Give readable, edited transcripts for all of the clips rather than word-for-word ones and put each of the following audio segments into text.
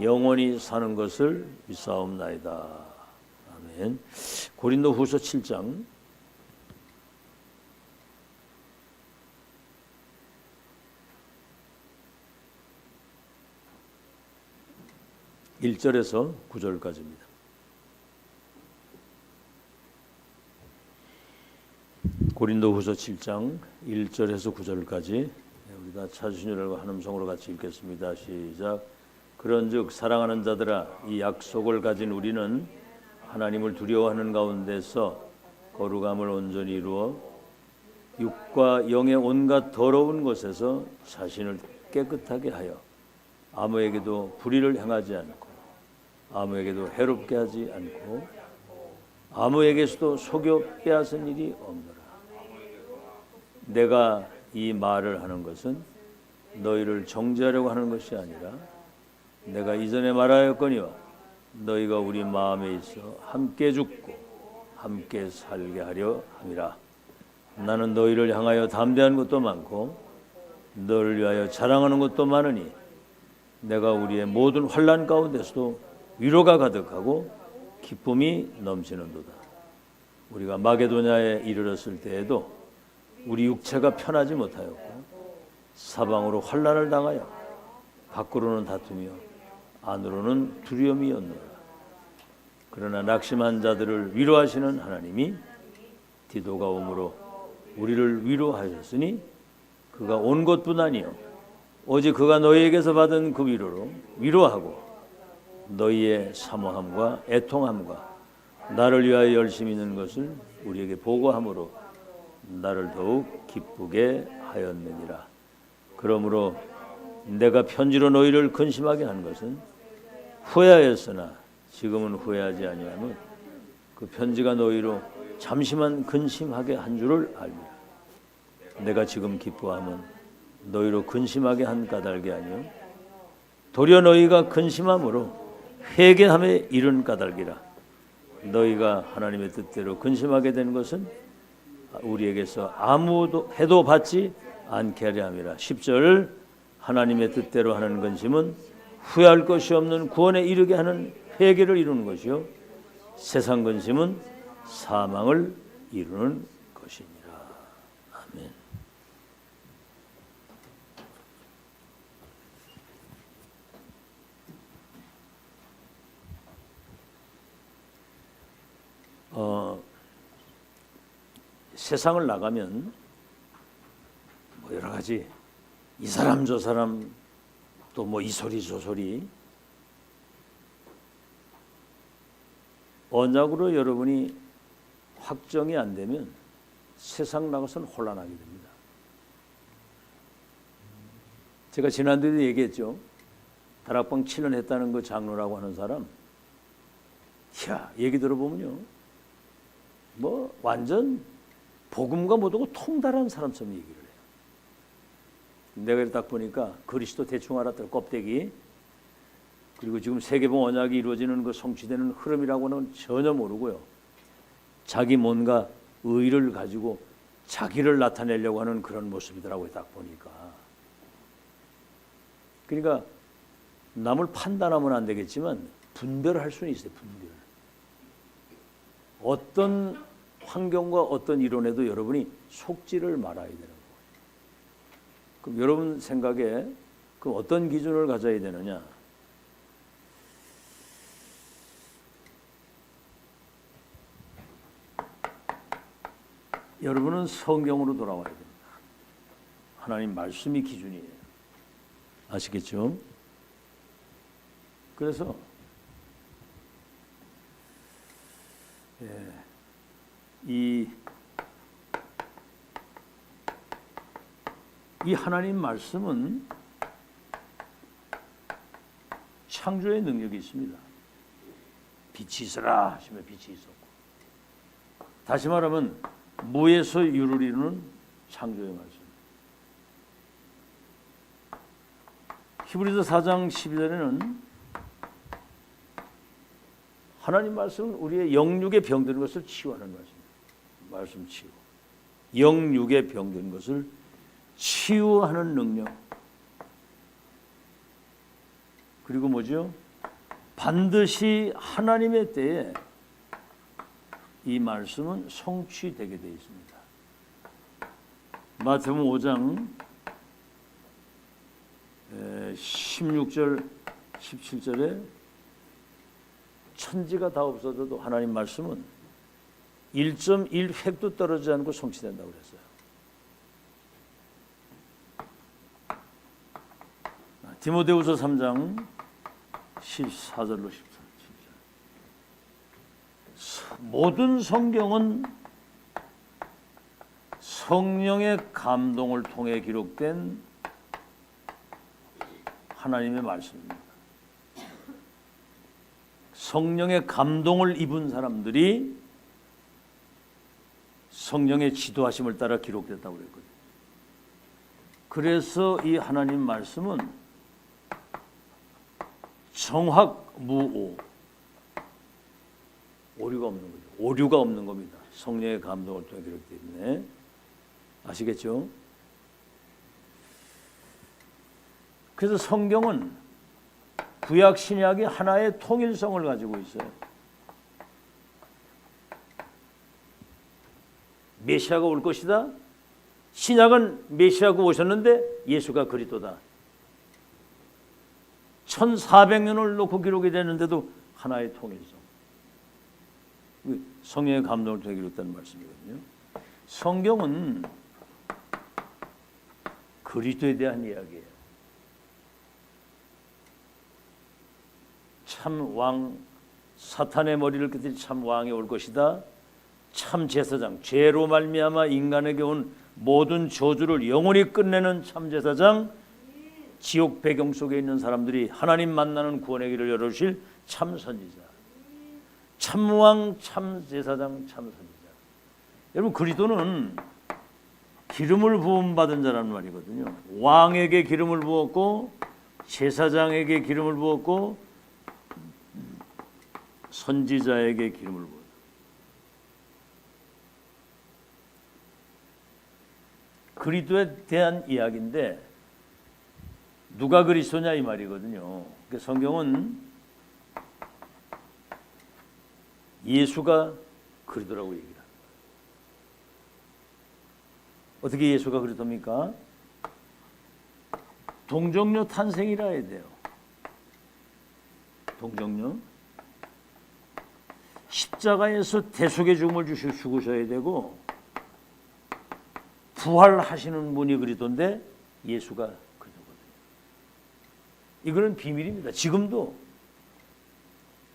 영원히 사는 것을 믿사옵나이다. 아멘. 고린도후서 7장 1절에서 9절까지입니다. 고린도후서 7장 1절에서 9절까지 우리 다 찾으신 줄 알고 한 음성으로 같이 읽겠습니다. 시작. 그런즉 사랑하는 자들아, 이 약속을 가진 우리는 하나님을 두려워하는 가운데서 거룩함을 온전히 이루어 육과 영의 온갖 더러운 것에서 자신을 깨끗하게 하여 아무에게도 불의를 행하지 않고 아무에게도 해롭게 하지 않고 아무에게서도 속여 빼앗은 일이 없노라. 내가 이 말을 하는 것은 너희를 정죄하려고 하는 것이 아니라 내가 이전에 말하였거니와 너희가 우리 마음에 있어 함께 죽고 함께 살게 하려 함이라. 나는 너희를 향하여 담대한 것도 많고 너를 위하여 자랑하는 것도 많으니 내가 우리의 모든 환난 가운데서도 위로가 가득하고 기쁨이 넘치는도다. 우리가 마게도냐에 이르렀을 때에도 우리 육체가 편하지 못하였고 사방으로 환난을 당하여 밖으로는 다투며 안으로는 두려움이었노라. 그러나 낙심한 자들을 위로하시는 하나님이 디도가 오므로 우리를 위로하셨으니 그가 온 것뿐 아니요 오직 그가 너희에게서 받은 그 위로로 위로하고 너희의 사모함과 애통함과 나를 위하여 열심히 있는 것을 우리에게 보고함으로 나를 더욱 기쁘게 하였느니라. 그러므로 내가 편지로 너희를 근심하게 한 것은 후회하였으나 지금은 후회하지 아니하며 그 편지가 너희로 잠시만 근심하게 한 줄을 알미라. 내가 지금 기뻐함은 너희로 근심하게 한 까닭이 아니요 도리어 너희가 근심함으로 회개함에 이른 까닭이라. 너희가 하나님의 뜻대로 근심하게 된 것은 우리에게서 아무도 해도 받지 않게 하려 함이라. 10절. 하나님의 뜻대로 하는 근심은 후회할 것이 없는 구원에 이르게 하는 회개를 이루는 것이요 세상 근심은 사망을 이루는 것이니라. 아멘. 세상을 나가면 뭐 여러 가지 이 사람 저 사람 또 뭐 이 소리 저 소리 언약으로 여러분이 확정이 안 되면 세상 나가서는 혼란하게 됩니다. 제가 지난주에도 얘기했죠. 다락방 7년 했다는 그 장로라고 하는 사람, 얘기 들어보면요, 뭐 완전 복음과 못하고 통달한 사람처럼 얘기를 해요. 내가 딱 보니까 그리스도 대충 알았더라, 껍데기. 그리고 지금 세계봉 언약이 이루어지는 그 성취되는 흐름이라고는 전혀 모르고요. 자기 뭔가 의의를 가지고 자기를 나타내려고 하는 그런 모습이더라고요, 딱 보니까. 그러니까 남을 판단하면 안 되겠지만 분별할 수는 있어요, 분별. 어떤 환경과 어떤 이론에도 여러분이 속지를 말아야 되는 거예요. 그럼 여러분 생각에 그 어떤 기준을 가져야 되느냐? 여러분은 성경으로 돌아와야 됩니다. 하나님 말씀이 기준이에요. 아시겠죠? 그래서 이 하나님 말씀은 창조의 능력이 있습니다. 빛이 있어라 하시면 빛이 있었고, 다시 말하면 무에서 유를 이루는 창조의 말씀. 히브리서 4장 12절에는 하나님 말씀은 우리의 영육에 병든 것을 치유하는 말씀입니다. 말씀 치유. 영육에 병든 것을 치유하는 능력. 그리고 뭐죠? 반드시 하나님의 때에 이 말씀은 성취되게 되어 있습니다. 마태복음 5장 16절 17절에 천지가 다 없어져도 하나님 말씀은 1.1획도 떨어지지 않고 성취된다고 그랬어요. 디모데후서 3장 14절로 17절. 모든 성경은 성령의 감동을 통해 기록된 하나님의 말씀입니다. 성령의 감동을 입은 사람들이 성령의 지도하심을 따라 기록됐다고 그랬거든요. 그래서 이 하나님 말씀은 정확무오, 오류가 없는 거죠. 오류가 없는 겁니다. 성령의 감동을 통해 기록되기 때문에. 아시겠죠? 그래서 성경은 구약 신약이 하나의 통일성을 가지고 있어요. 메시아가 올 것이다. 신약은 메시아가 오셨는데 예수가 그리스도다. 1400년을 놓고 기록이 되는데도 하나의 통일성. 성령의 감동을 통해 기록된 말씀이거든요. 성경은 그리스도에 대한 이야기예요. 참 왕, 사탄의 머리를 끄듯이 참 왕이 올 것이다. 참 제사장, 죄로 말미암아 인간에게 온 모든 저주를 영원히 끝내는 참 제사장, 지옥 배경 속에 있는 사람들이 하나님 만나는 구원의 길을 열어주실 참 선지자, 참 왕, 참 제사장, 참 선지자. 여러분, 그리스도는 기름을 부음 받은 자라는 말이거든요. 왕에게 기름을 부었고 제사장에게 기름을 부었고 선지자에게 기름을 부었다. 그리스도에 대한 이야기인데 누가 그리스도냐 이 말이거든요. 성경은 예수가 그리스도라고 얘기를 합니다. 어떻게 예수가 그리스도입니까? 동정녀 탄생이라 해야 돼요. 동정녀. 십자가에서 대속의 죽음을 죽으셔야 되고 부활하시는 분이 그리스도인데 예수가 그리스도거든요. 이거는 비밀입니다. 지금도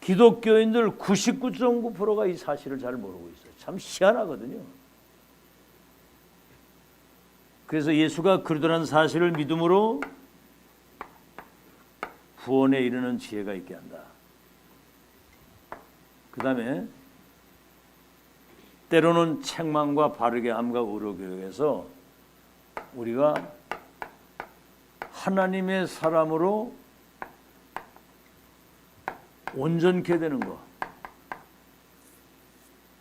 기독교인들 99.9%가 이 사실을 잘 모르고 있어요. 참 희한하거든요. 그래서 예수가 그리스도라는 사실을 믿음으로 구원에 이르는 지혜가 있게 한다. 그 다음에 때로는 책망과 바르게 함과 의로교육에서 우리가 하나님의 사람으로 온전케 되는 것.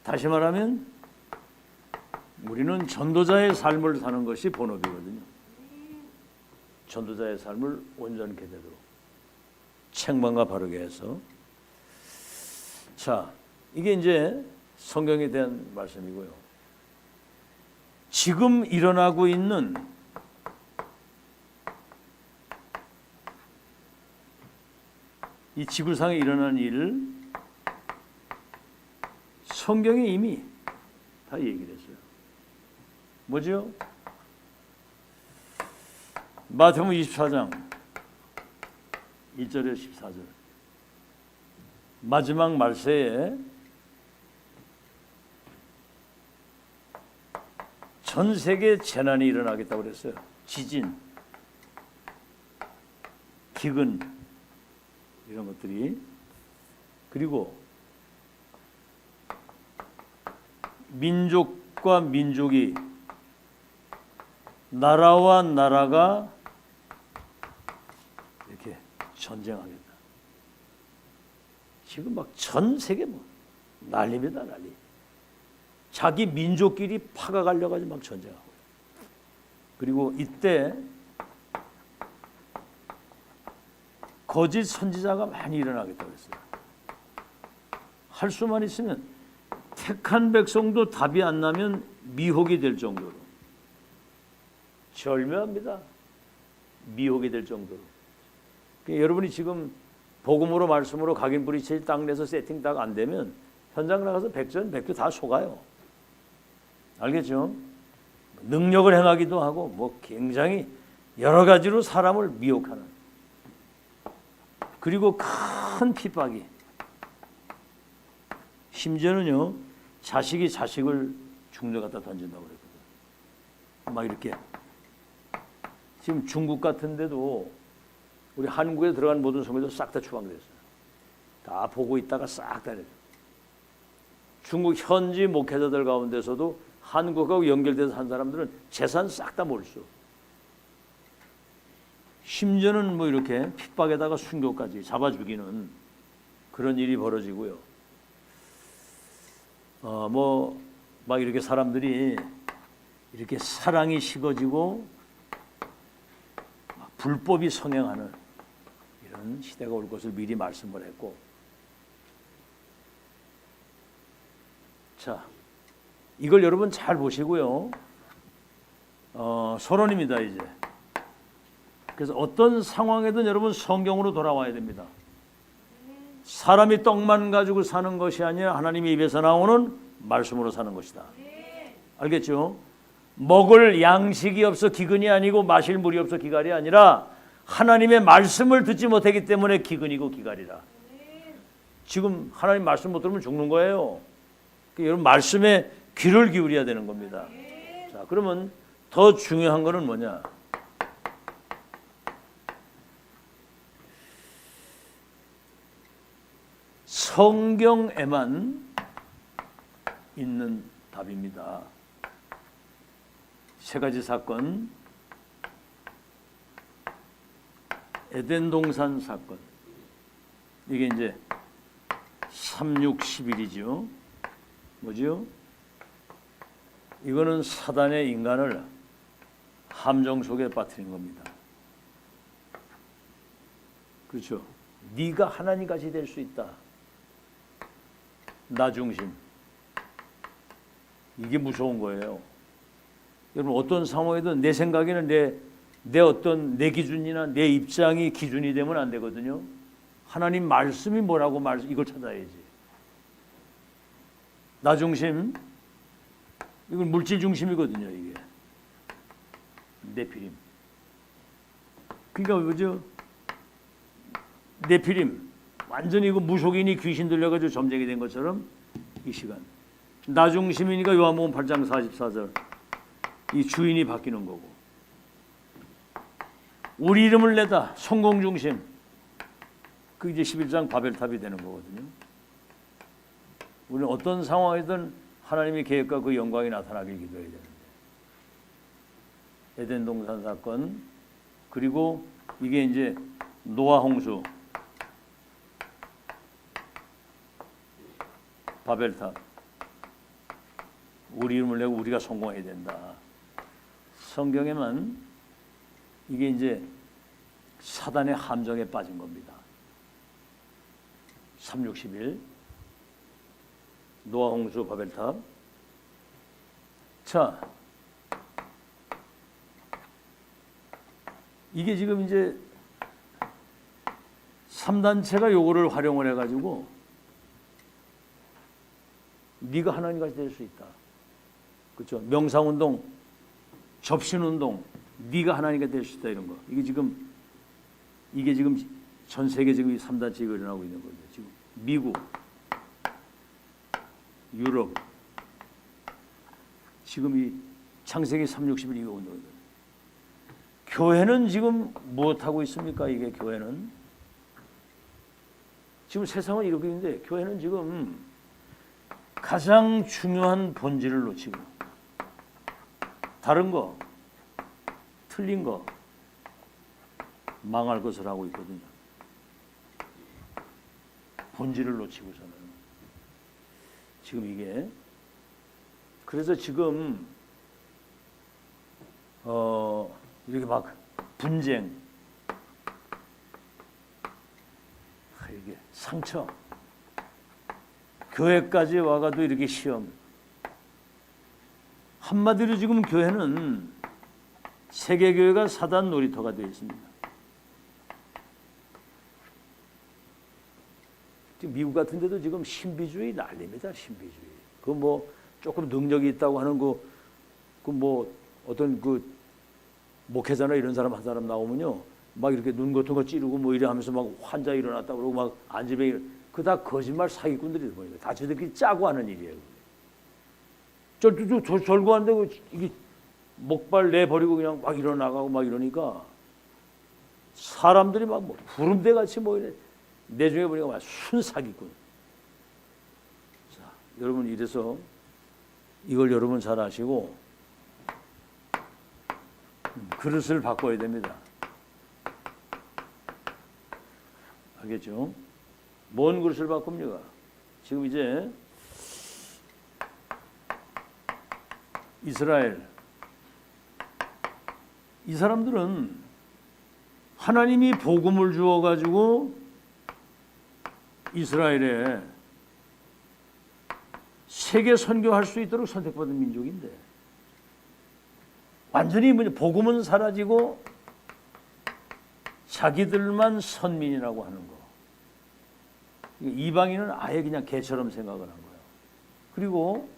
다시 말하면 우리는 전도자의 삶을 사는 것이 본업이거든요. 전도자의 삶을 온전케 되도록 책망과 바르게 해서. 자, 이게 이제 성경에 대한 말씀이고요. 지금 일어나고 있는 이 지구상에 일어나는 일을 성경이 이미 다 얘기를 했어요. 뭐죠? 마태복음 24장 1절에 14절. 마지막 말세에 전 세계 재난이 일어나겠다고 그랬어요. 지진, 기근 이런 것들이. 그리고 민족과 민족이, 나라와 나라가 이렇게 전쟁하겠다. 지금 막 전 세계 뭐 난리입니다, 난리. 자기 민족끼리 파가가려 가지고 막 전쟁하고. 그리고 이때 거짓 선지자가 많이 일어나겠다고 했어요. 할 수만 있으면 택한 백성도 답이 안 나면 미혹이 될 정도로 절묘합니다. 미혹이 될 정도로. 그러니까 여러분이 지금 복음으로 말씀으로 각인 브리체를 딱 내서 세팅 딱 안 되면 현장 나가서 백전 백주 다 속아요. 알겠죠? 능력을 행하기도 하고 뭐 굉장히 여러 가지로 사람을 미혹하는, 그리고 큰 핍박이, 심지어는요 자식이 자식을 중대 갖다 던진다고 그랬거든요. 막 이렇게. 지금 중국 같은 데도 우리 한국에 들어간 모든 성교도 싹 다 추방됐어요. 다 보고 있다가 싹 다. 중국 현지 목회자들 가운데서도 한국하고 연결돼서 한 사람들은 재산 싹 다 몰수. 심지어는 뭐 이렇게 핍박에다가 순교까지 잡아 죽이는 그런 일이 벌어지고요. 뭐 막 이렇게 사람들이 이렇게 사랑이 식어지고 불법이 성행하는 이런 시대가 올 것을 미리 말씀을 했고, 자, 이걸 여러분 잘 보시고요. 서론입니다 이제. 그래서 어떤 상황에든 여러분 성경으로 돌아와야 됩니다. 사람이 떡만 가지고 사는 것이 아니라 하나님의 입에서 나오는 말씀으로 사는 것이다. 알겠죠? 먹을 양식이 없어 기근이 아니고 마실 물이 없어 기갈이 아니라 하나님의 말씀을 듣지 못하기 때문에 기근이고 기갈이라. 지금 하나님 말씀 못 들으면 죽는 거예요. 여러분 말씀에 귀를 기울여야 되는 겁니다. 자, 그러면 더 중요한 거는 뭐냐? 성경에만 있는 답입니다. 세 가지 사건, 에덴 동산 사건, 이게 이제 3,6,11이죠. 뭐죠? 이거는 사단의 인간을 함정 속에 빠뜨린 겁니다. 그렇죠? 네가 하나님같이 될 수 있다. 나 중심. 이게 무서운 거예요. 여러분 어떤 상황에든 내 생각에는 내 어떤 내 기준이나 내 입장이 기준이 되면 안 되거든요. 하나님 말씀이 뭐라고 이걸 찾아야지. 나 중심. 이건 물질 중심이거든요. 이게 네피림. 그러니까 뭐죠? 네피림. 완전히 이거 무속인이 귀신 들려가지고 점쟁이 된 것처럼 이 시간. 나 중심이니까 요한복음 8장 44절. 이 주인이 바뀌는 거고. 우리 이름을 내다. 성공 중심. 그 이제 11장 바벨탑이 되는 거거든요. 우리는 어떤 상황이든 하나님의 계획과 그 영광이 나타나길 기도해야 되는데. 에덴 동산 사건, 그리고 이게 이제 노아 홍수, 바벨탑. 우리 이름을 내고 우리가 성공해야 된다. 성경에만 이게 이제 사단의 함정에 빠진 겁니다. 3,6,11 노아 홍수 바벨탑. 자, 이게 지금 이제 3단체가 요거를 활용을 해가지고 네가 하나님같이 될 수 있다. 그렇죠? 명상운동, 접신운동, 네가 하나님같이 될 수 있다 이런 거. 이게 지금 전 세계 지금 3단체가 일어나고 있는 거죠. 지금 미국, 유럽, 지금 이 창세기 3,6,11 이거 운동이거든요. 교회는 지금 무엇하고 있습니까? 이게 교회는 지금 세상은 이렇게 있는데 교회는 지금 가장 중요한 본질을 놓치고 다른 거, 틀린 거 망할 것을 하고 있거든요. 본질을 놓치고서는 지금 이게 그래서 지금 이렇게 막 분쟁, 이게 상처, 교회까지 와가도 이렇게 시험. 한마디로 지금 교회는 세계교회가 사단 놀이터가 되어 있습니다. 지금 미국 같은 데도 지금 신비주의 난립니다. 신비주의. 그 뭐 조금 능력이 있다고 하는 그 뭐 어떤 그 목회자나 이런 사람 한 사람 나오면요, 막 이렇게 눈 같은 거 찌르고 뭐 이래 하면서 막 환자 일어났다 그러고 막 안집에, 그 다 거짓말 사기꾼들이 보니까 다 저들끼리 짜고 하는 일이에요. 절고 한데 이게 목발 내버리고 그냥 막 일어나가고 막 이러니까 사람들이 막 뭐 구름대 같이 뭐 이래 내중에 보니까 막 순사기꾼. 자, 여러분 이래서 이걸 여러분 잘 아시고 그릇을 바꿔야 됩니다. 알겠죠? 뭔 그릇을 바꿉니까? 지금 이제 이스라엘, 이 사람들은 하나님이 복음을 주어가지고 이스라엘에 세계 선교할 수 있도록 선택받은 민족인데, 완전히 복음은 사라지고 자기들만 선민이라고 하는 거. 이방인은 아예 그냥 개처럼 생각을 한 거예요. 그리고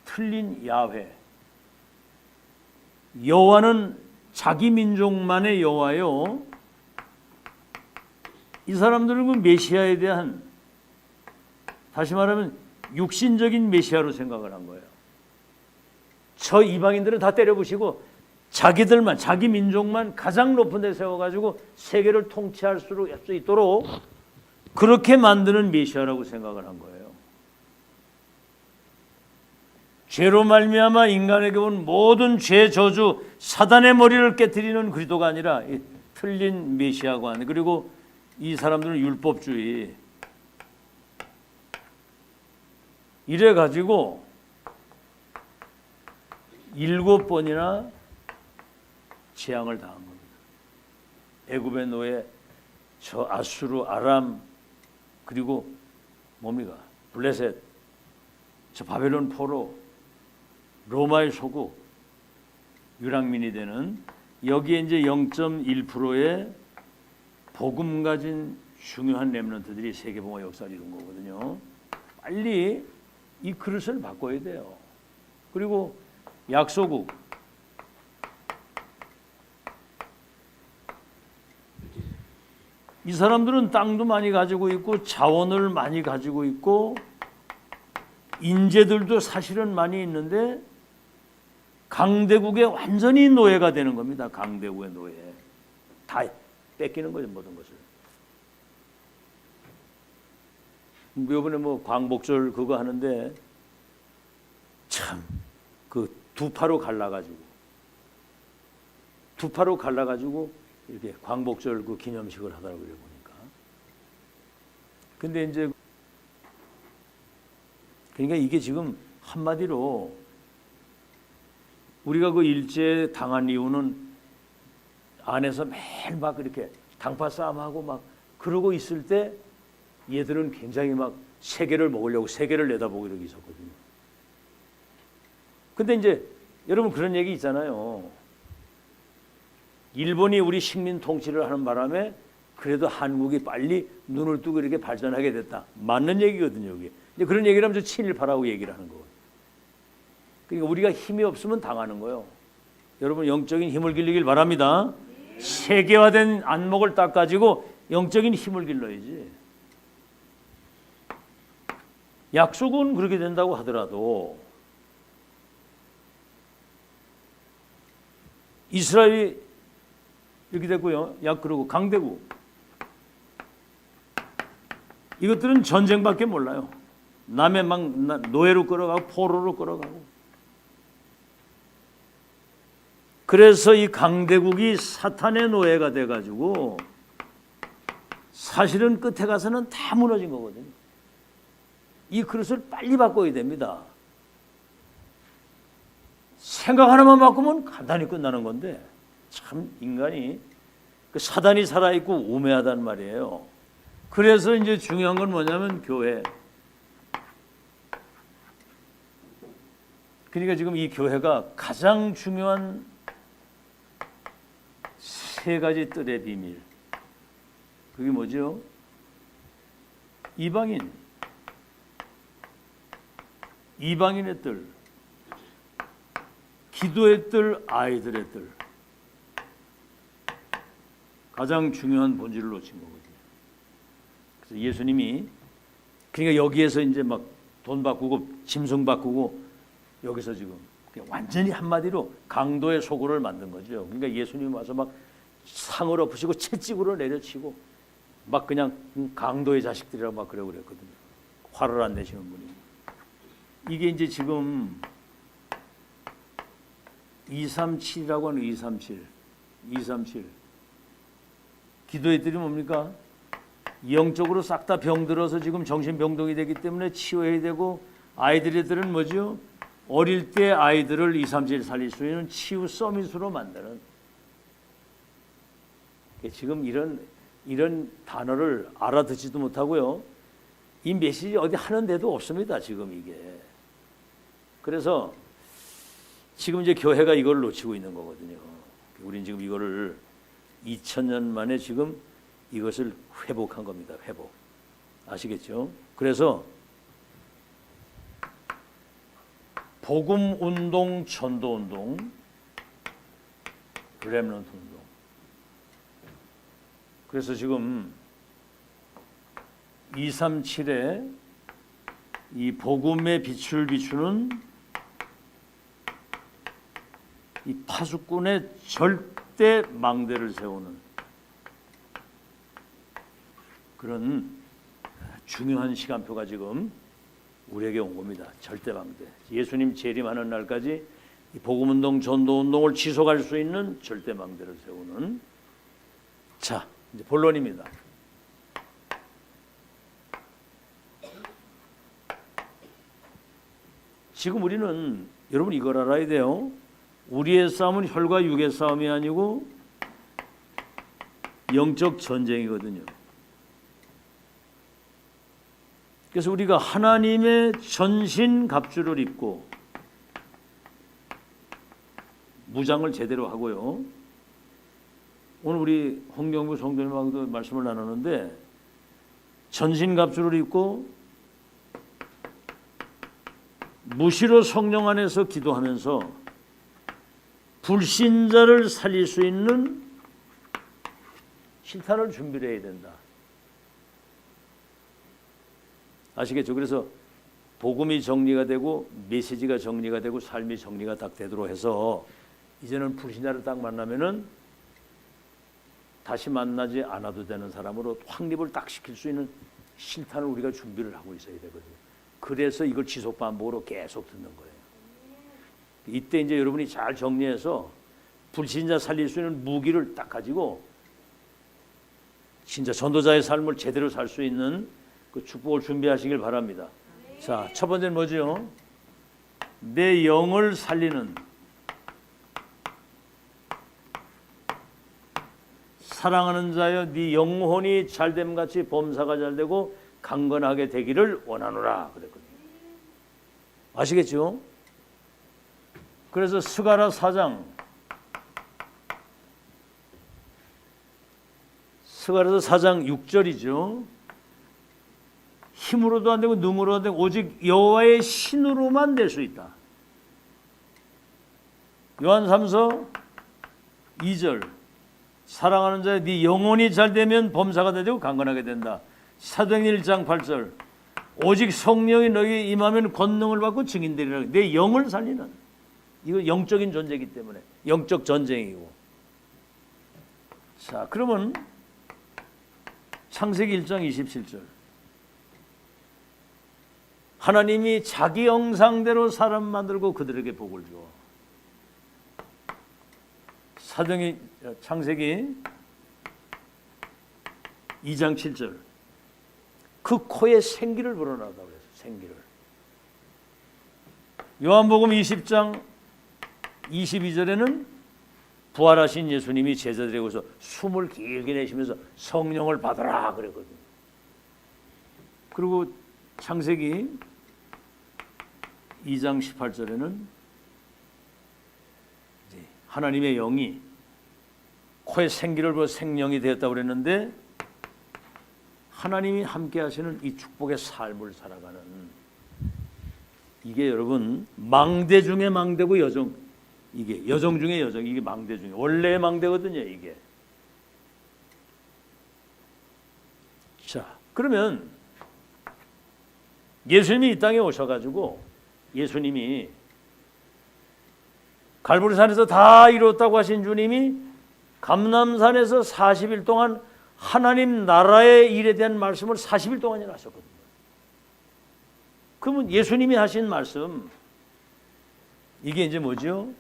틀린 야훼. 여호와는 자기 민족만의 여호와요. 이 사람들은 그 메시아에 대한, 다시 말하면 육신적인 메시아로 생각을 한 거예요. 저 이방인들은 다 때려부시고 자기들만, 자기 민족만 가장 높은 데 세워가지고 세계를 통치할 수 있도록 그렇게 만드는 메시아라고 생각을 한 거예요. 죄로 말미암아 인간에게 온 모든 죄 저주, 사단의 머리를 깨뜨리는 그리스도가 아니라 이 틀린 메시아관, 그리고 이 사람들은 율법주의, 이래 가지고 7번이나 재앙을 당한 겁니다. 애굽의 노예, 저 아수르, 아람, 그리고 뭡니까? 블레셋, 저 바벨론 포로, 로마의 소국, 유랑민이 되는, 여기에 이제 0.1%의 복음 가진 중요한 렘넌트들이 세계봉화 역사를 이룬 거거든요. 빨리 이 그릇을 바꿔야 돼요. 그리고 약소국, 이 사람들은 땅도 많이 가지고 있고 자원을 많이 가지고 있고 인재들도 사실은 많이 있는데 강대국의 완전히 노예가 되는 겁니다. 강대국의 노예. 다 뺏기는 거죠, 모든 것을. 이번에 뭐 광복절 그거 하는데 참 그 두 파로 갈라가지고 이렇게 광복절 그 기념식을 하더라고요, 보니까. 근데 이제 그러니까 이게 지금 한마디로 우리가 그 일제 당한 이유는 안에서 매일 막 이렇게 당파 싸움하고 막 그러고 있을 때 얘들은 굉장히 막 세계를 먹으려고 세계를 내다보고 이러고 있었거든요. 근데 이제 여러분 그런 얘기 있잖아요. 일본이 우리 식민 통치를 하는 바람에 그래도 한국이 빨리 눈을 뜨고 이렇게 발전하게 됐다. 맞는 얘기거든요, 이게. 이제 그런 얘기를 하면서 친일파라고 얘기를 하는 거예요. 그러니까 우리가 힘이 없으면 당하는 거예요. 여러분 영적인 힘을 길리길 바랍니다. 세계화된 안목을 딱 가지고 영적인 힘을 길러야지. 약속은 그렇게 된다고 하더라도 이스라엘이 이렇게 됐고요. 그리고 강대국, 이것들은 전쟁밖에 몰라요. 남의 막 노예로 끌어가고 포로로 끌어가고. 그래서 이 강대국이 사탄의 노예가 돼가지고 사실은 끝에 가서는 다 무너진 거거든요. 이 그릇을 빨리 바꿔야 됩니다. 생각 하나만 바꾸면 간단히 끝나는 건데 참 인간이 그 사단이 살아있고 우매하단 말이에요. 그래서 이제 중요한 건 뭐냐면 교회. 그러니까 지금 이 교회가 가장 중요한 세 가지 뜰의 비밀. 그게 뭐죠? 이방인의 뜰, 기도의 뜰, 아이들의 뜰. 가장 중요한 본질을 놓친 거거든요. 그래서 예수님이 그러니까 여기에서 이제 막 돈 바꾸고 짐승 바꾸고 여기서 지금 완전히 한마디로 강도의 소굴을 만든 거죠. 그러니까 예수님 와서 막 상을 엎으시고 채찍으로 내려치고 막 그냥 강도의 자식들이라고 막 그랬거든요. 화를 안 내시는 분이. 이게 이제 지금 237이라고 하는 237. 기도의 뜰이 뭡니까? 영적으로 싹 다 병들어서 지금 정신병동이 되기 때문에 치유해야 되고, 아이들의 뜰은 뭐죠? 어릴 때 아이들을 237 살릴 수 있는 치유 서밋으로 만드는. 지금 이런 단어를 알아듣지도 못하고요. 이 메시지 어디 하는 데도 없습니다. 지금 이게. 그래서 지금 이제 교회가 이걸 놓치고 있는 거거든요. 우린 지금 이거를 2000년 만에 지금 이것을 회복한 겁니다. 회복. 아시겠죠? 그래서 복음 운동, 전도 운동, 렘넌트 운동. 그래서 지금 237에 이 복음의 빛을 비추는 이 파수꾼의 절대 망대를 세우는 그런 중요한 시간표가 지금 우리에게 온 겁니다. 절대 망대. 예수님 재림하는 날까지 이 복음운동, 전도운동을 지속할 수 있는 절대 망대를 세우는. 자, 이제 본론입니다. 지금 우리는 여러분 이걸 알아야 돼요. 우리의 싸움은 혈과 육의 싸움이 아니고 영적 전쟁이거든요. 그래서 우리가 하나님의 전신 갑주를 입고 무장을 제대로 하고요. 오늘 우리 홍경구 성도님하고도 말씀을 나누는데 전신 갑주를 입고 무시로 성령 안에서 기도하면서 불신자를 살릴 수 있는 실탄을 준비를 해야 된다. 아시겠죠? 그래서 복음이 정리가 되고 메시지가 정리가 되고 삶이 정리가 딱 되도록 해서 이제는 불신자를 딱 만나면은 다시 만나지 않아도 되는 사람으로 확립을 딱 시킬 수 있는 실탄을 우리가 준비를 하고 있어야 되거든요. 그래서 이걸 지속 반복으로 계속 듣는 거예요. 이때 이제 여러분이 잘 정리해서 불신자 살릴 수 있는 무기를 딱 가지고 진짜 전도자의 삶을 제대로 살 수 있는 그 축복을 준비하시길 바랍니다. 자, 첫 번째는 뭐죠? 내 영을 살리는 사랑하는 자여 네 영혼이 잘됨 같이 범사가 잘되고 강건하게 되기를 원하노라 그랬거든요. 아시겠죠? 그래서 스가랴 4장 스가랴서 4장 6절이죠. 힘으로도 안 되고 능으로도 안 되고 오직 여호와의 신으로만 될 수 있다. 요한 3서 2절 사랑하는 자여 네 영혼이 잘되면 범사가 되고 강건하게 된다. 사도행전 1장 8절 오직 성령이 너희에 임하면 권능을 받고 증인되리라. 내 영을 살리는 이거 영적인 존재이기 때문에 영적 전쟁이고. 자, 그러면 창세기 1장 27절 하나님이 자기 형상대로 사람 만들고 그들에게 복을 주어. 창세기 2장 7절 그 코에 생기를 불어넣었다고 그랬어요. 생기를. 요한복음 20장 22절에는 부활하신 예수님이 제자들에게서 숨을 길게 내쉬면서 성령을 받아라 그랬거든요. 그리고 창세기 2장 18절에는 하나님의 영이 코에 생기를 불어 생명이 되었다고 그랬는데 하나님이 함께 하시는 이 축복의 삶을 살아가는 이게 여러분 망대 중에 망대고 여정, 이게 여정 중에 여정, 이게 망대 중에 원래의 망대거든요. 이게. 자, 그러면 예수님이 이 땅에 오셔가지고 예수님이 갈보리산에서 다 이뤘다고 하신 주님이 감람산에서 40일 동안 하나님 나라의 일에 대한 말씀을 40일 동안이나 하셨거든요. 그러면 예수님이 하신 말씀 이게 이제 뭐죠?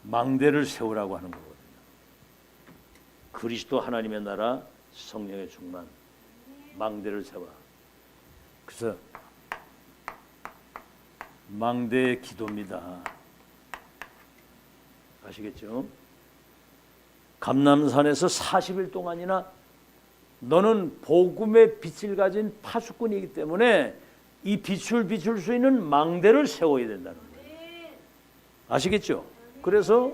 망대를 세우라고 하는 거거든요. 그리스도 하나님의 나라 성령의 충만 망대를 세워. 그래서 망대의 기도입니다. 아시겠죠? 감람산에서 40일 동안이나 너는 복음의 빛을 가진 파수꾼이기 때문에 이 빛을 비출 수 있는 망대를 세워야 된다는 거예요. 아시겠죠? 그래서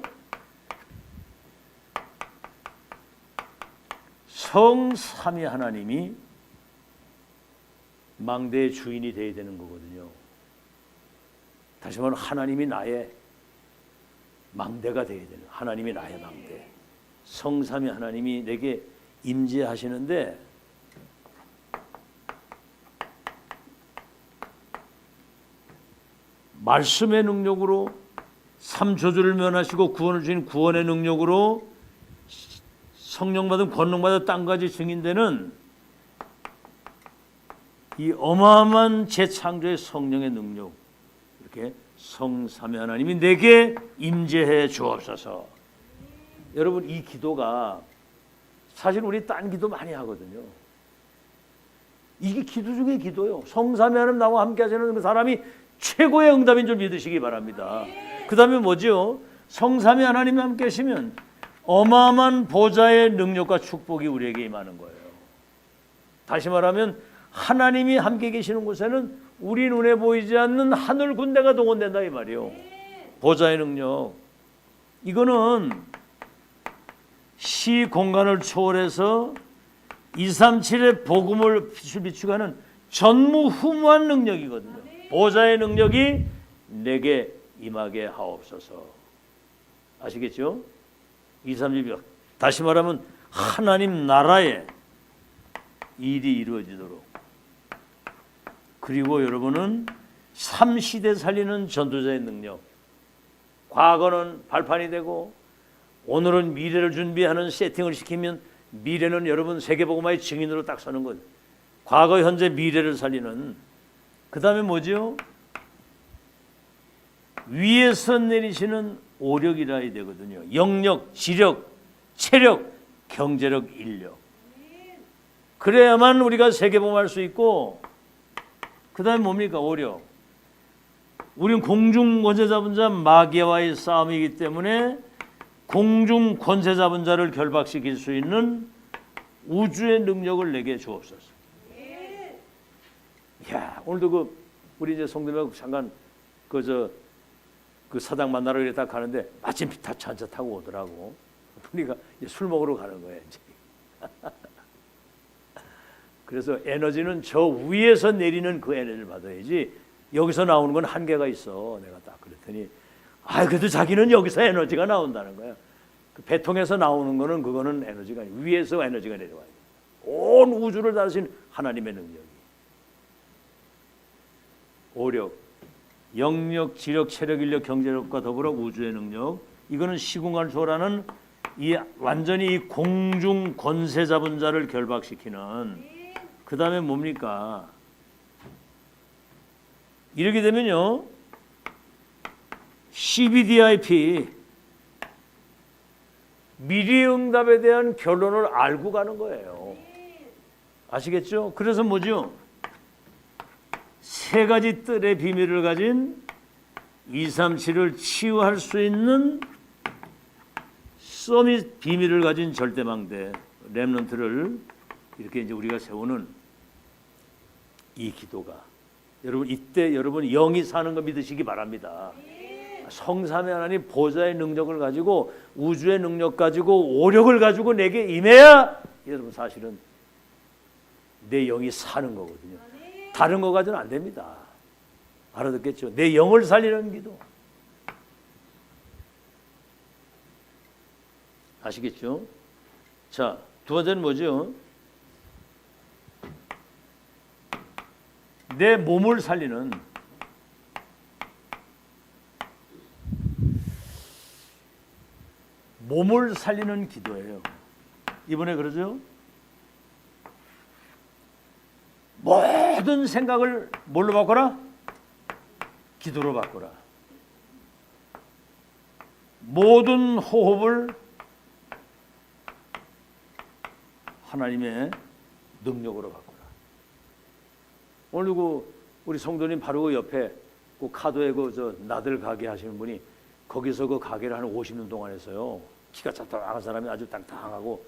성삼위 하나님이 망대의 주인이 되어야 되는 거거든요. 다시 말하면 하나님이 나의 망대가 되어야 되는, 하나님이 나의 망대. 성삼위 하나님이 내게 임재하시는데 말씀의 능력으로 삼초주를 면하시고 구원을 주신 구원의 능력으로 성령 받은 권능 받은 땅까지 증인되는 이 어마어마한 재창조의 성령의 능력, 이렇게 성삼위 하나님이 내게 임재해 주옵소서. 여러분 이 기도가 사실 우리 딴 기도 많이 하거든요. 이게 기도 중에 기도요. 성삼위 하나님 나와 함께 하시는 그 사람이 최고의 응답인 줄 믿으시기 바랍니다. 그 다음에 뭐죠? 성삼위 하나님이 함께 하시면 어마어마한 보좌의 능력과 축복이 우리에게 임하는 거예요. 다시 말하면 하나님이 함께 계시는 곳에는 우리 눈에 보이지 않는 하늘 군대가 동원된다 이 말이에요. 보좌의 능력. 이거는 시 공간을 초월해서 237의 복음을 비추고 하는 전무후무한 능력이거든요. 보좌의 능력이 내게 임하게 하옵소서. 아시겠죠? 237. 다시 말하면 하나님 나라의 일이 이루어지도록. 그리고 여러분은 3시대 살리는 전도자의 능력. 과거는 발판이 되고 오늘은 미래를 준비하는 세팅을 시키면 미래는 여러분 세계복음화의 증인으로 딱 서는 것. 과거, 현재, 미래를 살리는. 그 다음에 뭐죠? 위에서 내리시는 오력이라 해야 되거든요. 영력, 지력, 체력, 경제력, 인력. 그래야만 우리가 세계복음화할 수 있고, 그 다음에 뭡니까? 오력. 우리는 공중 권세 잡은 자 마귀와의 싸움이기 때문에 공중 권세 잡은 자를 결박시킬 수 있는 우주의 능력을 내게 주옵소서. 야, 오늘도 우리 이제 성도님하고 잠깐 그 사당 만나러 이렇게 딱 가는데 마침 기차 한차 타고 오더라고. 그러니까 술 먹으러 가는 거예요. 이제. 그래서 에너지는 저 위에서 내리는 그 에너지를 받아야지 여기서 나오는 건 한계가 있어. 내가 딱 그랬더니 그래도 자기는 여기서 에너지가 나온다는 거야. 그 배통에서 나오는 거는 그거는 에너지가 아니고 위에서 에너지가 내려와요. 온 우주를 다루신 하나님의 능력이. 오력, 영력, 지력, 체력, 인력, 경제력과 더불어 우주의 능력. 이거는 시공간을 초월하는 이 완전히 이 공중 권세 잡은 자를 결박시키는. 그 다음에 뭡니까? 이렇게 되면요, CBDIP 미래 응답에 대한 결론을 알고 가는 거예요. 아시겠죠? 그래서 뭐죠? 세 가지 뜰의 비밀을 가진 237을 치유할 수 있는 서밋 비밀을 가진 절대망대. 렘넌트를 이렇게 이제 우리가 세우는 이 기도가 여러분 이때 여러분 영이 사는 거 믿으시기 바랍니다. 성삼위 하나님 보좌의 능력을 가지고 우주의 능력 가지고 오력을 가지고 내게 임해야 여러분 사실은 내 영이 사는 거거든요. 다른 거 가지고는 안 됩니다. 알아듣겠죠? 내 영을 살리는 기도. 아시겠죠? 자, 두 번째는 뭐죠? 내 몸을 살리는 기도예요. 이번에 그러죠? 모든 생각을 뭘로 바꿔라? 기도로 바꿔라. 모든 호흡을 하나님의 능력으로 바꿔라. 오늘 우리 성도님 바로 그 옆에 그 카도에 그 나들 가게 하시는 분이 거기서 그 가게를 한 50년 동안 했어요. 키가 작다한 사람이 아주 땅땅하고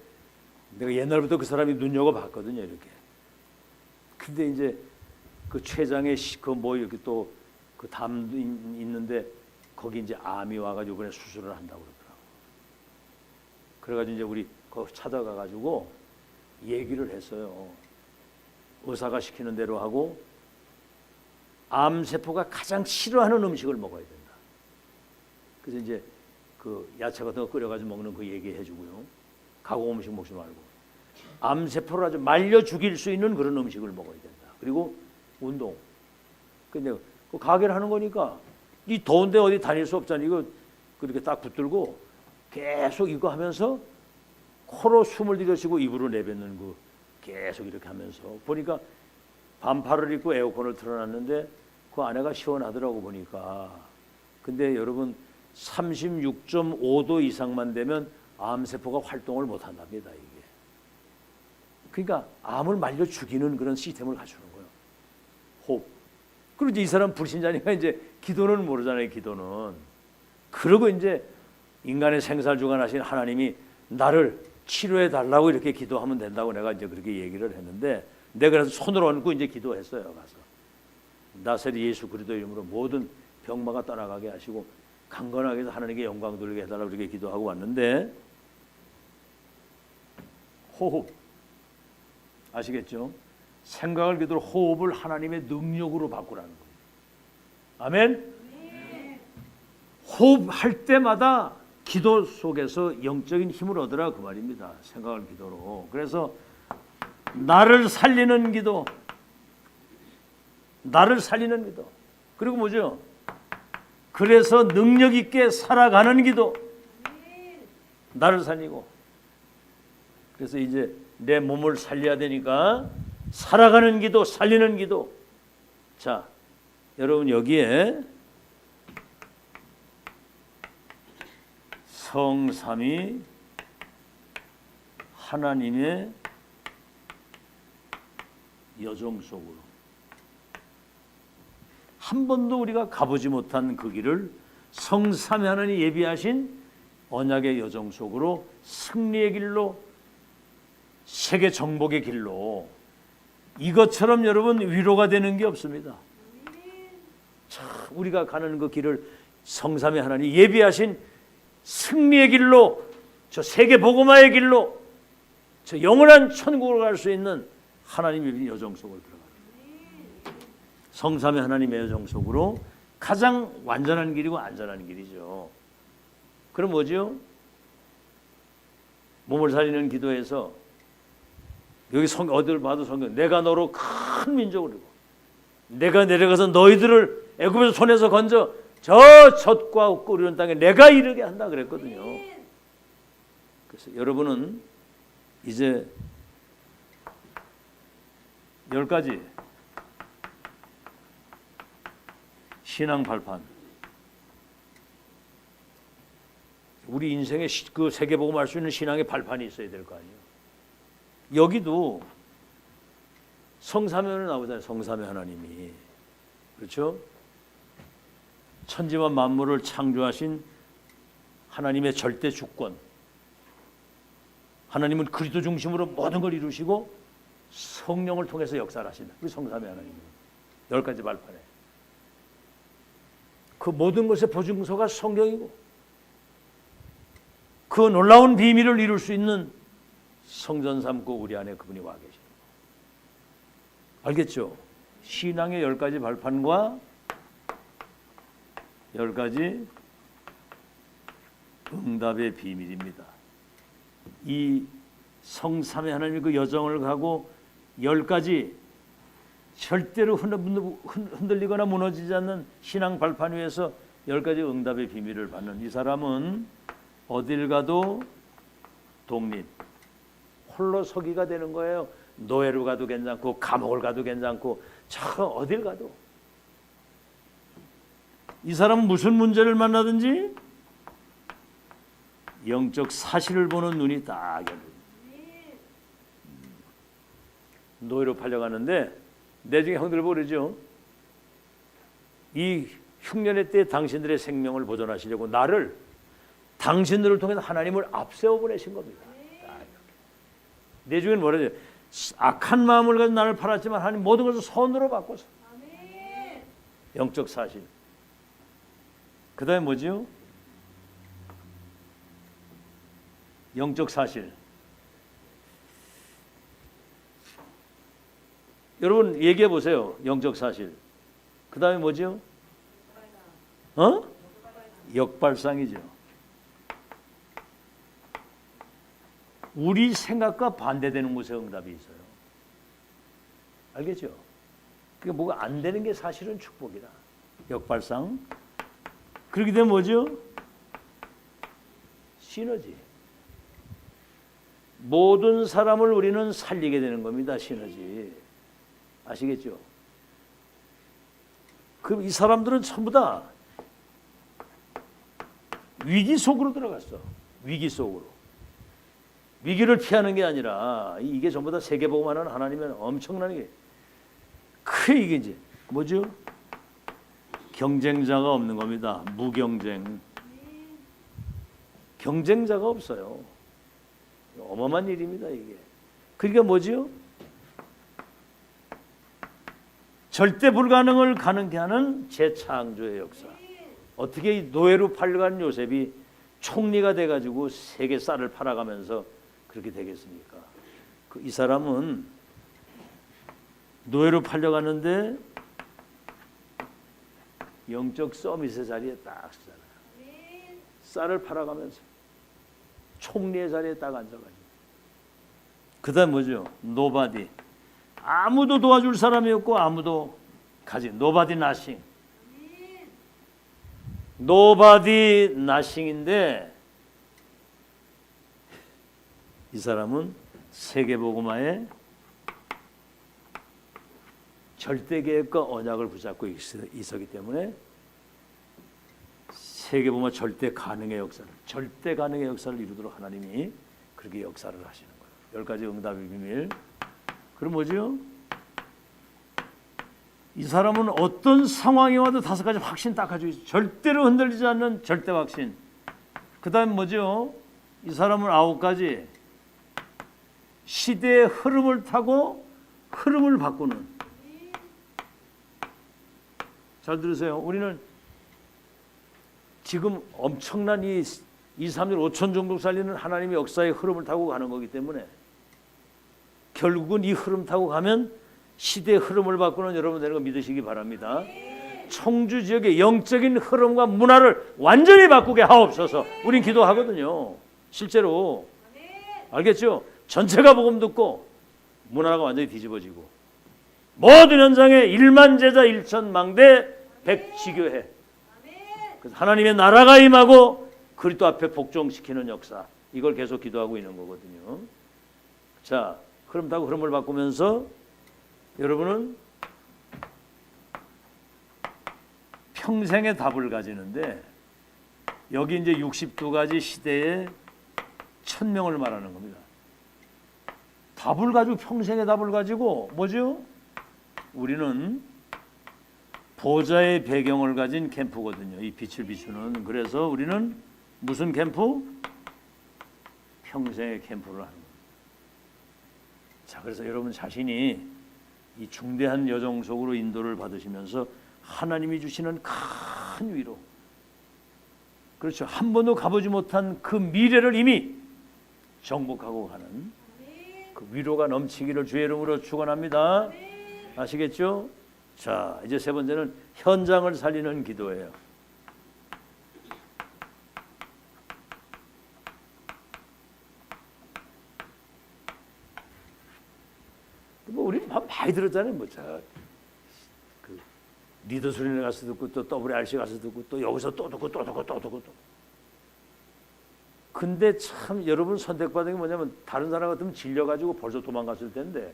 내가 옛날부터 그 사람이 눈여겨봤거든요. 이렇게. 근데 이제 그 췌장에 그 이렇게 또 그 담도 있는데 거기 이제 암이 와가지고 이번에 수술을 한다고 그러더라고. 그래가지고 이제 우리 거기 찾아가가지고 얘기를 했어요. 의사가 시키는 대로 하고 암세포가 가장 싫어하는 음식을 먹어야 된다. 그래서 이제 그 야채 같은 거 끓여가지고 먹는 그 얘기해주고요. 가공 음식 먹지 말고 암세포를 아주 말려 죽일 수 있는 그런 음식을 먹어야 된다. 그리고 운동. 근데 그 가게를 하는 거니까 이 더운데 어디 다닐 수 없잖아. 이거 그렇게 딱 붙들고 계속 이거 하면서 코로 숨을 들이쉬고 입으로 내뱉는 그 계속 이렇게 하면서 보니까 반팔을 입고 에어컨을 틀어놨는데 그 안에가 시원하더라고 보니까. 근데 여러분 36.5도 이상만 되면 암세포가 활동을 못 한답니다. 이게. 그러니까 암을 말려 죽이는 그런 시스템을 갖추는 거예요. 호흡. 그리고 이제 이 사람 불신자니까 이제 기도는 모르잖아요. 기도는. 그러고 이제 인간의 생사를 주관하신 하나님이 나를 치료해 달라고 이렇게 기도하면 된다고 내가 이제 그렇게 얘기를 했는데 내가 그래서 손을 얹고 이제 기도했어요. 가서 나사렛 예수 그리스도 이름으로 모든 병마가 떠나가게 하시고 강건하게 해서 하나님께 영광 돌리게 해달라고 이렇게 기도하고 왔는데 호흡 아시겠죠? 생각을 기도로 호흡을 하나님의 능력으로 바꾸라는 거예요. 아멘? 호흡할 때마다 기도 속에서 영적인 힘을 얻으라 그 말입니다. 생각을 기도로. 그래서 나를 살리는 기도. 나를 살리는 기도. 그리고 뭐죠? 그래서 능력 있게 살아가는 기도. 나를 살리고. 그래서 이제 내 몸을 살려야 되니까 살아가는 기도, 살리는 기도. 자, 여러분 여기에 성삼위 하나님의 여정 속으로 한 번도 우리가 가보지 못한 그 길을 성삼위 하나님이 예비하신 언약의 여정 속으로 승리의 길로 세계 정복의 길로 이것처럼 여러분 위로가 되는 게 없습니다. 참 우리가 가는 그 길을 성삼위 하나님이 예비하신 승리의 길로 저 세계 복음화의 길로 저 영원한 천국으로 갈 수 있는 하나님의 여정 속으로 들어가는 성삼위 하나님의 여정 속으로 가장 완전한 길이고 안전한 길이죠. 그럼 뭐죠? 몸을 살리는 기도에서 여기 어디를 봐도 성경 내가 너로 큰 민족을 이루고 내가 내려가서 너희들을 애굽에서 손에서 건져 저 젖과 꿀이는 땅에 내가 이르게 한다 그랬거든요. 그래서 여러분은 이제 10가지 신앙 발판 우리 인생에 그 세계복음 할 수 있는 신앙의 발판이 있어야 될 거 아니에요. 여기도 성삼위는 나오잖아요. 성삼위 하나님이. 그렇죠? 천지와 만물을 창조하신 하나님의 절대 주권. 하나님은 그리스도 중심으로 모든 걸 이루시고 성령을 통해서 역사를 하신다. 우리 성삼위 하나님 10가지 발판에 그 모든 것의 보증서가 성경이고 그 놀라운 비밀을 이룰 수 있는 성전 삼고 우리 안에 그분이 와 계시는 거예요. 알겠죠? 신앙의 10가지 발판과 10가지 응답의 비밀입니다. 이 성삼위 하나님의 그 여정을 가고 10가지 절대로 흔들리거나 무너지지 않는 신앙 발판 위에서 10가지 응답의 비밀을 받는 이 사람은 어딜 가도 독립, 홀로 서기가 되는 거예요. 노예로 가도 괜찮고 감옥을 가도 괜찮고 저 어딜 가도. 이 사람은 무슨 문제를 만나든지 영적 사실을 보는 눈이 딱 열립니다. 노예로 팔려가는데 내중에 형들 모르죠. 이 흉년의 때에 당신들의 생명을 보존하시려고 나를 당신들을 통해서 하나님을 앞세워 보내신 겁니다. 내중에는 뭐라 해요? 악한 마음을 가지고 나를 팔았지만 하나님 모든 것을 선으로 바꿔서. 영적 사실. 그 다음에 뭐지요? 영적 사실. 여러분 얘기해 보세요. 영적 사실. 그 다음에 뭐죠? 역발상이죠. 우리 생각과 반대되는 곳에 응답이 있어요. 알겠죠? 그게 뭐가 안 되는 게 사실은 축복이다. 역발상. 그렇게 되면 뭐죠? 시너지. 모든 사람을 우리는 살리게 되는 겁니다. 시너지. 아시겠죠? 그럼 이 사람들은 전부 다 위기 속으로 들어갔어. 위기 속으로. 위기를 피하는 게 아니라 이게 전부 다 세계복음하는 하나님의 엄청난 게 크게 이게 이제 뭐죠? 경쟁자가 없는 겁니다. 무경쟁. 경쟁자가 없어요. 어마어마한 일입니다, 이게. 그러니까 뭐죠? 절대 불가능을 가능케 하는 재창조의 역사. 어떻게 이 노예로 팔려간 요셉이 총리가 돼가지고 세계 쌀을 팔아가면서 그렇게 되겠습니까? 이 사람은 노예로 팔려가는데 영적 서밋의 자리에 딱 서잖아요. 쌀을 팔아가면서 총리의 자리에 딱 앉아가지고. 그 다음 뭐죠? 노바디. 아무도 도와줄 사람이 없고 아무도 가지. 노바디 나싱. 노바디 나싱인데 이 사람은 세계복음화의 절대계획과 언약을 붙잡고 있었기 때문에 세계복음화 절대 가능의 역사를 이루도록 하나님이 그렇게 역사를 하시는 거예요. 10가지 응답의 비밀. 그럼 뭐죠? 이 사람은 어떤 상황이 와도 5가지 확신 딱 가지고 있어요. 절대로 흔들리지 않는 절대 확신. 그 다음 뭐죠? 이 사람은 9가지 시대의 흐름을 타고 흐름을 바꾸는. 잘 들으세요. 우리는 지금 엄청난 이 2, 3년 5천 정도 살리는 하나님의 역사의 흐름을 타고 가는 거기 때문에 결국은 이 흐름 타고 가면 시대의 흐름을 바꾸는 여러분 되는 거 믿으시기 바랍니다. 청주 지역의 영적인 흐름과 문화를 완전히 바꾸게 하옵소서. 우린 기도하거든요. 실제로. 알겠죠? 전체가 복음 듣고 문화가 완전히 뒤집어지고 모든 현장에 1만 제자 1천망대 100지교회. 그래서 하나님의 나라가 임하고 그리스도 앞에 복종시키는 역사. 이걸 계속 기도하고 있는 거거든요. 자, 흐름 타고 흐름을 바꾸면서 여러분은 평생의 답을 가지는데 여기 이제 62가지 시대의 1000명을 말하는 겁니다. 답을 가지고 평생의 답을 가지고 뭐죠? 우리는 보좌의 배경을 가진 캠프거든요. 이 빛을 비추는. 그래서 우리는 무슨 캠프? 평생의 캠프를 하는 겁니다. 자, 그래서 여러분 자신이 이 중대한 여정 속으로 인도를 받으시면서 하나님이 주시는 큰 위로, 그렇죠, 한 번도 가보지 못한 그 미래를 이미 정복하고 가는 그 위로가 넘치기를 주의 이름으로 축원합니다. 아시겠죠? 자, 이제 세 번째는 현장을 살리는 기도예요. 뭐 우리 많이 들었잖아요. 뭐 그 리더 수련회 가서 듣고 또 WRC 가서 듣고 또 여기서 또 듣고 또 듣고 또 듣고 또. 근데 참 여러분 선택받은 게 뭐냐면 다른 사람 같으면 질려가지고 벌써 도망갔을 텐데,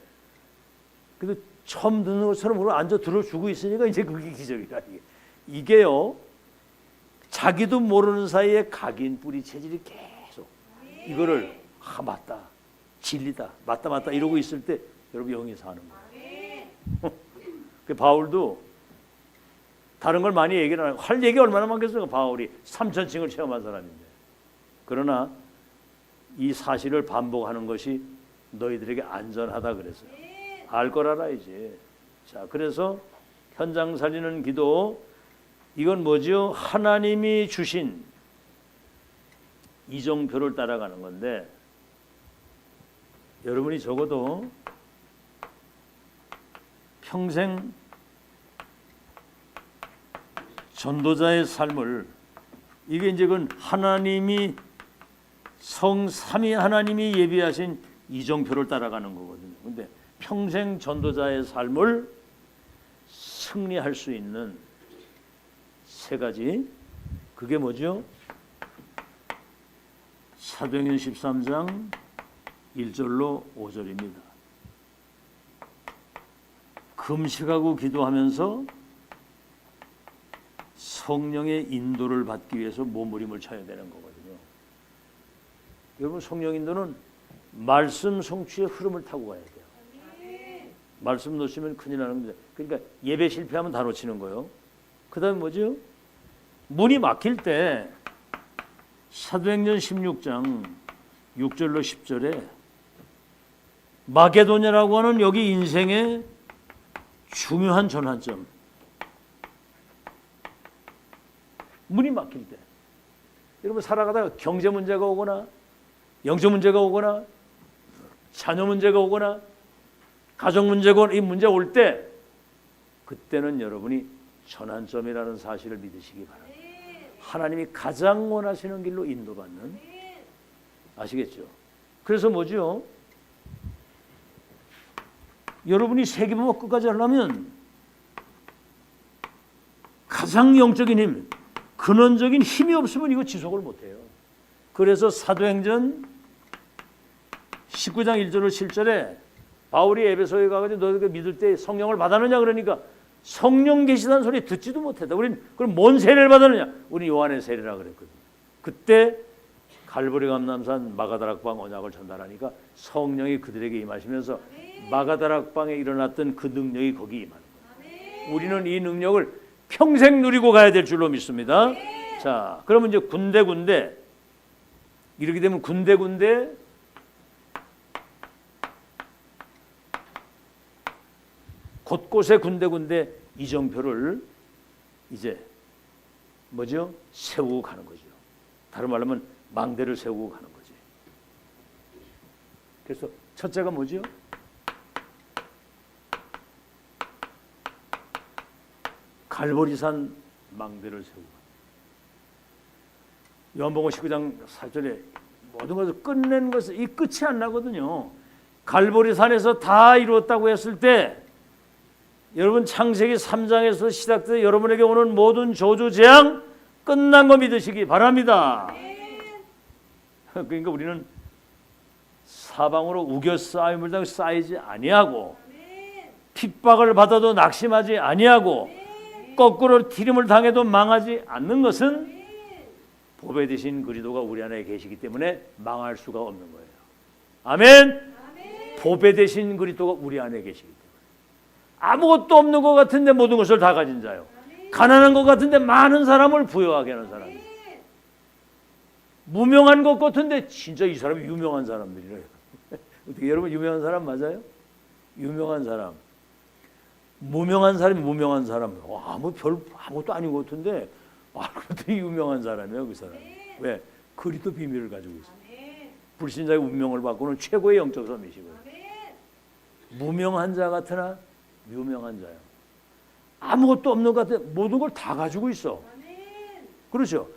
근데 처음 듣는 것처럼 우리 앉아 들어주고 있으니까 이제 그게 기적이라. 이게요, 자기도 모르는 사이에 각인 뿌리 체질이 계속 이거를 맞다, 진리다, 맞다 이러고 있을 때 여러분 영이 사는 거예요. 그 바울도 다른 걸 많이 얘기를 안 하고, 할 얘기 얼마나 많겠어요. 바울이 3000층을 체험한 사람인데. 그러나 이 사실을 반복하는 것이 너희들에게 안전하다 그랬어요. 알 걸 알아야지. 자, 그래서 현장 살리는 기도, 이건 뭐죠? 하나님이 주신 이정표를 따라가는 건데, 여러분이 적어도 평생 전도자의 삶을, 이게 이제 그건 하나님이 성삼위 하나님이 예비하신 이정표를 따라가는 거거든요. 근데 평생 전도자의 삶을 승리할 수 있는 세 가지, 그게 뭐죠? 사도행전 13장 1절로 5절입니다. 금식하고 기도하면서 성령의 인도를 받기 위해서 몸부림을 쳐야 되는 거거든요. 여러분, 성령 인도는 말씀 성취의 흐름을 타고 가야 돼요. 말씀 놓치면 큰일 나는 겁니다. 그러니까 예배 실패하면 다 놓치는 거예요. 그 다음에 뭐죠? 문이 막힐 때 사도행전 16장 6절로 10절에 마게도냐라고 하는 여기 인생의 중요한 전환점, 문이 막힐 때, 여러분 살아가다가 경제 문제가 오거나 영적 문제가 오거나 자녀 문제가 오거나 가정 문제가 오거나 이 문제 올 때, 그때는 여러분이 전환점이라는 사실을 믿으시기 바랍니다. 하나님이 가장 원하시는 길로 인도받는, 아시겠죠? 그래서 뭐죠? 여러분이 세계복음 끝까지 하려면 가장 영적인 힘, 근원적인 힘이 없으면 이거 지속을 못해요. 그래서 사도행전 19장 1절로 7절에 바울이 에베소에 가가지고 너희가 믿을 때 성령을 받았느냐 그러니까 성령 계시다는 소리 듣지도 못했다. 우린 그럼 뭔 세례를 받았느냐? 우리 요한의 세례라 그랬거든요. 그때 갈보리 감람산 마가다락방 언약을 전달하니까 성령이 그들에게 임하시면서 마가다락방에 일어났던 그 능력이 거기 임하는 거예요. 우리는 이 능력을 평생 누리고 가야 될 줄로 믿습니다. 자, 그러면 이제 군데 이렇게 되면 군데 곳곳에 군데 이정표를 이제 뭐죠? 세우고 가는 거죠. 다른 말로 하면 망대를 세우고 가는 거지. 그래서 첫째가 뭐죠? 갈보리산 망대를 세우고. 요한복음 19장 4절에 모든 것을 끝낸 것은 이 끝이 안 나거든요. 갈보리산에서 다 이루었다고 했을 때 여러분 창세기 3장에서 시작돼 여러분에게 오는 모든 저주 재앙 끝난 거 믿으시기 바랍니다. 그러니까 우리는 사방으로 우겨싸임을 당해 쌓이지 아니하고 핍박을 받아도 낙심하지 아니하고 거꾸로 디름을 당해도 망하지 않는 것은 보배 되신 그리스도가 우리 안에 계시기 때문에 망할 수가 없는 거예요. 아멘. 보배 되신 그리스도가 우리 안에 계시기 때문에 아무것도 없는 것 같은데 모든 것을 다 가진 자요. 가난한 것 같은데 많은 사람을 부유하게 하는 사람이에요. 무명한 것 같은데 진짜 이 사람이 유명한 사람들이래요. 어떻게 여러분 유명한 사람 맞아요? 유명한 사람. 무명한 사람이 무명한 사람. 아무것도 아닌 것 같은데 그런데 유명한 사람이에요, 그 사람. 왜? 그리스도 비밀을 가지고 있어요. 불신자의 운명을 바꾸는 최고의 영적 섬이시고요. 무명한 자 같으나 유명한 자요. 아무것도 없는 것 같아 모든 걸 다 가지고 있어. 그렇죠.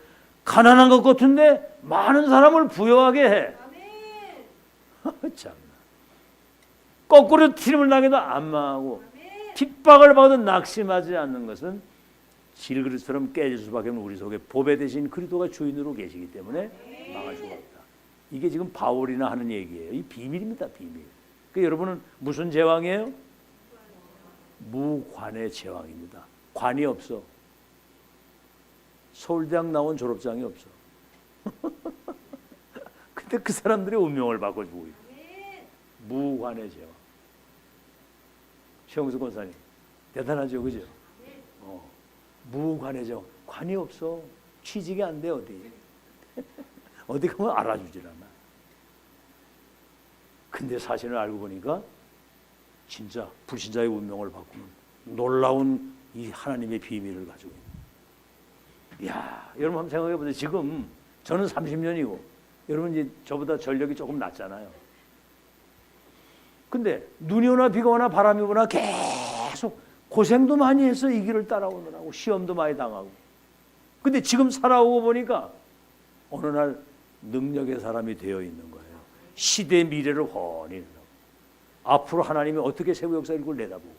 가난한 것 같은데 많은 사람을 부여하게 해. 참. 거꾸로 티름을 나게도 안 망하고 핍박을 받아도 낙심하지 않는 것은 질그릇처럼 깨질 수밖에 없는 우리 속에 보배 대신 그리스도가 주인으로 계시기 때문에 망할 수가 없다. 이게 지금 바울이나 하는 얘기예요. 이 비밀입니다. 비밀. 그러니까 여러분은 무슨 제왕이에요? 무관의 제왕입니다. 관이 없어. 서울대학 나온 졸업장이 없어. 근데 그 사람들의 운명을 바꿔주고 있고 무관의 제왕. 최영수 권사님 대단하죠, 그죠? 무관의 제왕. 관이 없어. 취직이 안 돼. 어디 가면 알아주질 않아. 근데 사실을 알고 보니까 진짜 불신자의 운명을 바꾸는 놀라운 이 하나님의 비밀을 가지고 있는. 이야, 여러분 한번 생각해 보세요. 지금 저는 30년이고 여러분 이제 저보다 전력이 조금 낮잖아요. 근데 눈이 오나 비가 오나 바람이 오나 계속 고생도 많이 해서 이 길을 따라오느라고 시험도 많이 당하고. 근데 지금 살아오고 보니까 어느 날 능력의 사람이 되어 있는 거예요. 시대의 미래를 훤히 앞으로 하나님이 어떻게 세계 역사 이걸 내다보고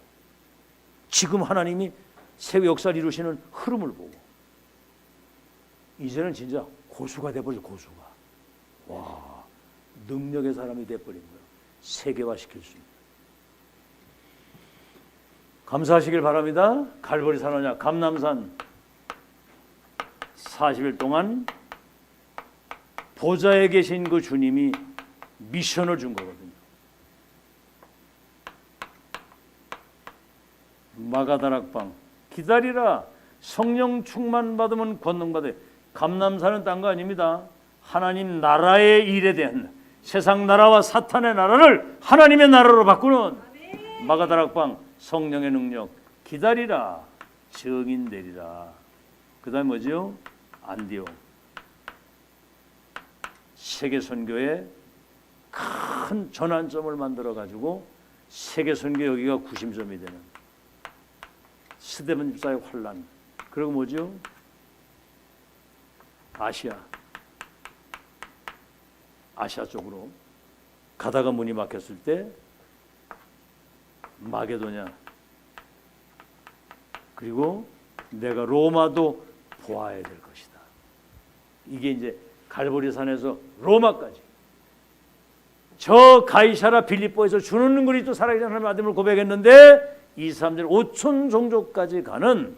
지금 하나님이 세계 역사를 이루시는 흐름을 보고 이제는 진짜 고수가 돼버렸어. 고수가. 와, 능력의 사람이 돼버린 거예요. 세계화시킬 수 있는. 감사하시길 바랍니다. 갈보리 산원약 감남산 40일 동안 보좌에 계신 그 주님이 미션을 준 거거든요. 마가다락방 기다리라. 성령 충만 받으면 권능받아. 감남산은 딴 거 아닙니다. 하나님 나라의 일에 대한 세상 나라와 사탄의 나라를 하나님의 나라로 바꾸는 마가다락방 성령의 능력. 기다리라. 증인 되리라. 그 다음에 뭐죠? 안디옥 세계 선교의 큰 전환점을 만들어 가지고 세계 선교 여기가 구심점이 되는 스데반 집사의 환란. 그리고 뭐죠? 아시아 쪽으로 가다가 문이 막혔을 때 마게도냐. 그리고 내가 로마도 보아야 될 것이다. 이게 이제 갈보리 산에서 로마까지 저 가이사라 빌립보에서 주는 그리스도 살아계신 하나님의 아들을 고백했는데 이 사람들 5천 종족까지 가는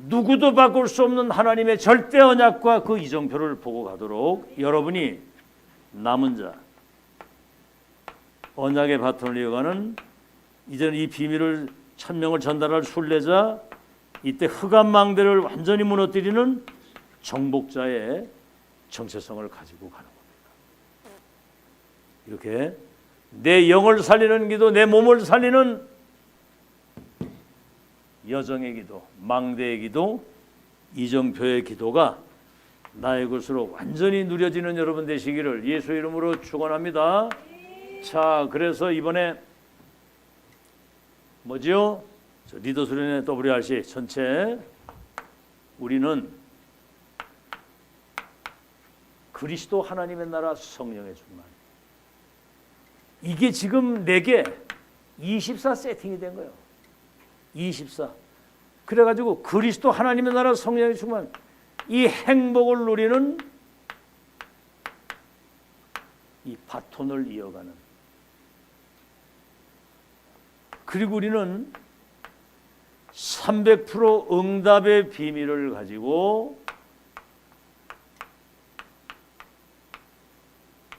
누구도 바꿀 수 없는 하나님의 절대 언약과 그 이정표를 보고 가도록 여러분이 남은 자 언약의 바톤을 이어가는 이제는 이 비밀을 천명을 전달할 순례자 이때 흑암망대를 완전히 무너뜨리는 정복자의 정체성을 가지고 가는 겁니다. 이렇게 내 영을 살리는 기도, 내 몸을 살리는 여정의 기도, 망대의 기도, 이정표의 기도가 나의 것으로 완전히 누려지는 여러분 되시기를 예수 이름으로 축원합니다. 자, 그래서 이번에 뭐지요? 리더 수련회 WRC 전체 우리는 그리스도 하나님의 나라 성령의 충만. 이게 지금 내게 24 세팅이 된 거예요. 24. 그래가지고 그리스도 하나님의 나라 성령의 충만. 이 행복을 누리는 이 바톤을 이어가는. 그리고 우리는 300% 응답의 비밀을 가지고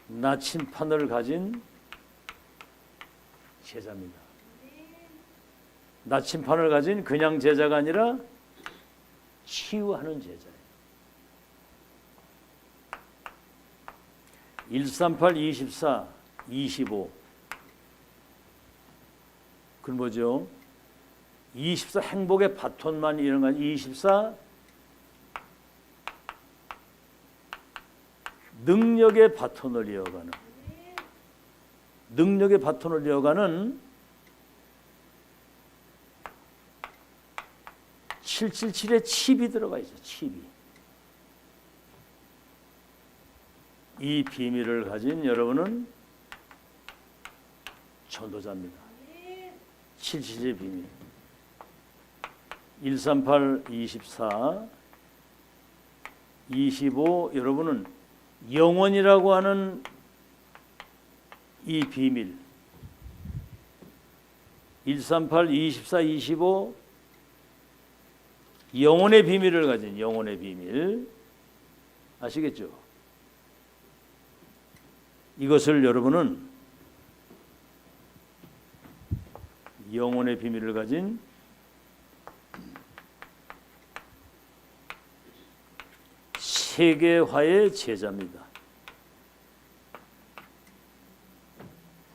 나침판을 가진 제자입니다. 나침판을 가진 그냥 제자가 아니라 치유하는 제자예요. 138, 24, 25. 그건 뭐죠? 24 행복의 바톤만 이런 거 아니에요? 24 능력의 바톤을 이어가는, 능력의 바톤을 이어가는 777에 칩이 들어가 있어요. 칩이. 이 비밀을 가진 여러분은 전도자입니다. 777의 비밀. 138, 24, 25 여러분은 영원이라고 하는 이 비밀. 138, 24, 25 영혼의 비밀을 가진 영혼의 비밀. 아시겠죠? 이것을 여러분은 영혼의 비밀을 가진 세계화의 제자입니다.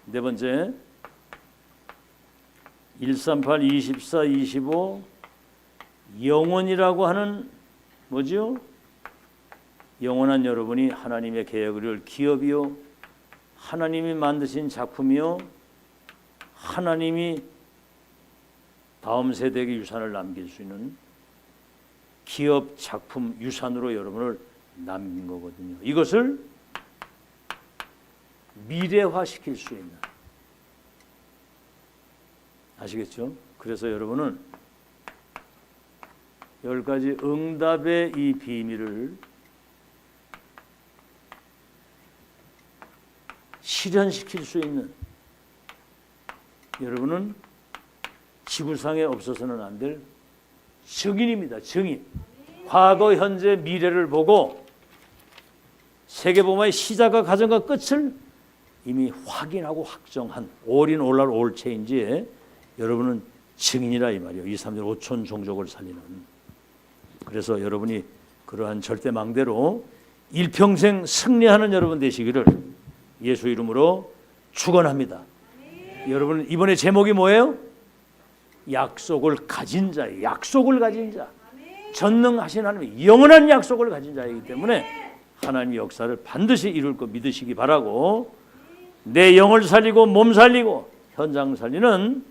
네 번째, 138, 24, 25 영혼이라고 하는 뭐죠? 영원한 여러분이 하나님의 계획을 이룰 기업이요, 하나님이 만드신 작품이요, 하나님이 다음 세대에게 유산을 남길 수 있는 기업, 작품, 유산으로 여러분을 남긴 거거든요. 이것을 미래화시킬 수 있는, 아시겠죠? 그래서 여러분은 10가지 응답의 이 비밀을 실현시킬 수 있는, 여러분은 지구상에 없어서는 안 될 증인입니다. 증인. 과거, 현재, 미래를 보고 세계복음화의 시작과 과정과 끝을 이미 확인하고 확정한 올인 올랄 올체인지에 여러분은 증인이라 이 말이에요. 2, 3, 4, 5천 종족을 살리는. 그래서 여러분이 그러한 절대망대로 일평생 승리하는 여러분 되시기를 예수 이름으로 축원합니다. 여러분 이번에 제목이 뭐예요? 약속을 가진 자예요. 약속을 가진 자. 전능하신 하나님의 영원한 약속을 가진 자이기 때문에 하나님의 역사를 반드시 이룰 거 믿으시기 바라고, 내 영을 살리고 몸 살리고 현장 살리는